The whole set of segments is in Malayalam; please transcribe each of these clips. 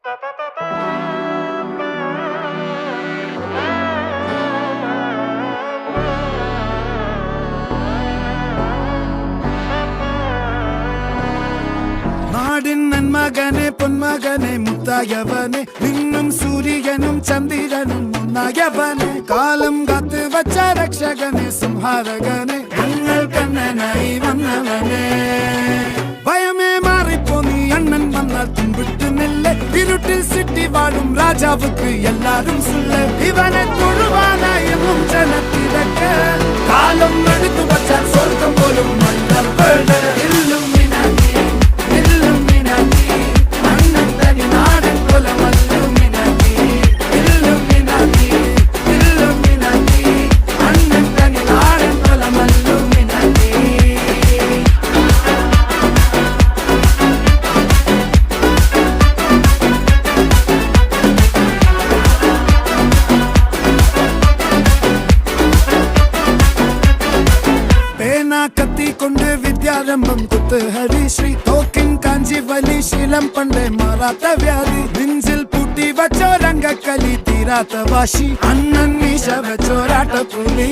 നാടിൻ നന്മകനെ പൊന്മകനെ മുത്തായവനെ നിന്നും സൂര്യനും ചന്ദ്രനും ഒന്നായവനെ കാലം കാത്ത് വച്ച രക്ഷകനെ സംഹാരകനെ ഞങ്ങൾ കണ്ണനായി വന്നവനെ ഭയമേ മാറിപ്പോ നീ അണ്ണൻ വന്നാൽ തുമ്പിട്ട് നെല്ല് ഇരുട്ടിൽ സിറ്റി വാഴും രാജാവുക്ക് എല്ലാരും സുല്ല് ഇവനെ തൊഴുവാനായി ജനത്തിരക്ക് കാലം എടുത്തു വച്ചാൽ സ്വർഗം പോലും മണ്ണപ്പേട് കത്തിക്കൊണ്ട് വിദ്യാരംഭം കുത്ത് ഹരിശ്രീ തോക്കിൻ കാഞ്ചി വലി ശീലം പണ്ടേ മാറാത്ത വ്യാധി നെഞ്ചിൽ പൂട്ടി വച്ചോരംഗക്കലി തീരാത്ത വാശി അണ്ണൻ മീശ വെച്ചോരാട്ട പുലി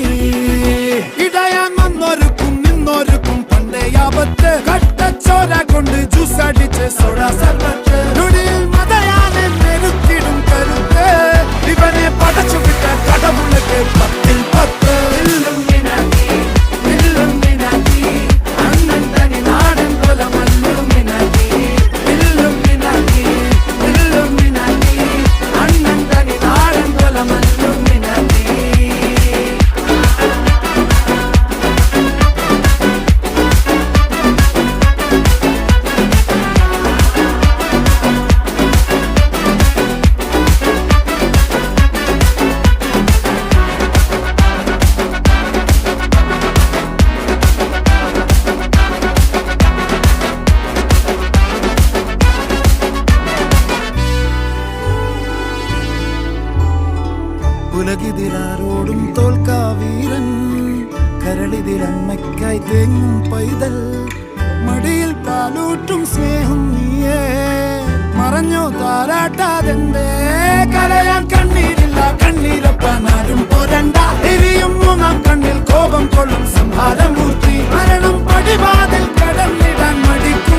ഇടയാൻ വന്നോർക്കും നിന്നോർക്കും പണ്ടേ ആപത്ത് കട്ടച്ചോര കൊണ്ട് ജ്യൂസ് അടിച്ച് സോഡ സർബത്ത് നൊടിയിൽ മതയാനെ നെരുക്കിടും കരുത്ത് ഇവനെ പടച്ചു വിട്ട കടവുള്ളക്ക് 10-10 ഉലകിതിരാരോടും തോൽക്കാവീരൻ കരളിതിരമ്മയ്ക്കായി തേങ്ങും പൈതൽ മടിയിൽ പാലൂട്ടും സ്നേഹം നീയേ മറഞ്ഞോ താരാട്ടാതെന്റെ കരയാൻ കണ്ണീരില്ല കണ്ണീരപ്പാനാരും പോരണ്ട എരിയും മൂന്നാം കണ്ണിൽ കോപം കൊള്ളും സംഹാരമൂർത്തി മരണം പടിവാതിൽ കടന്നിടാൻ മടിക്കും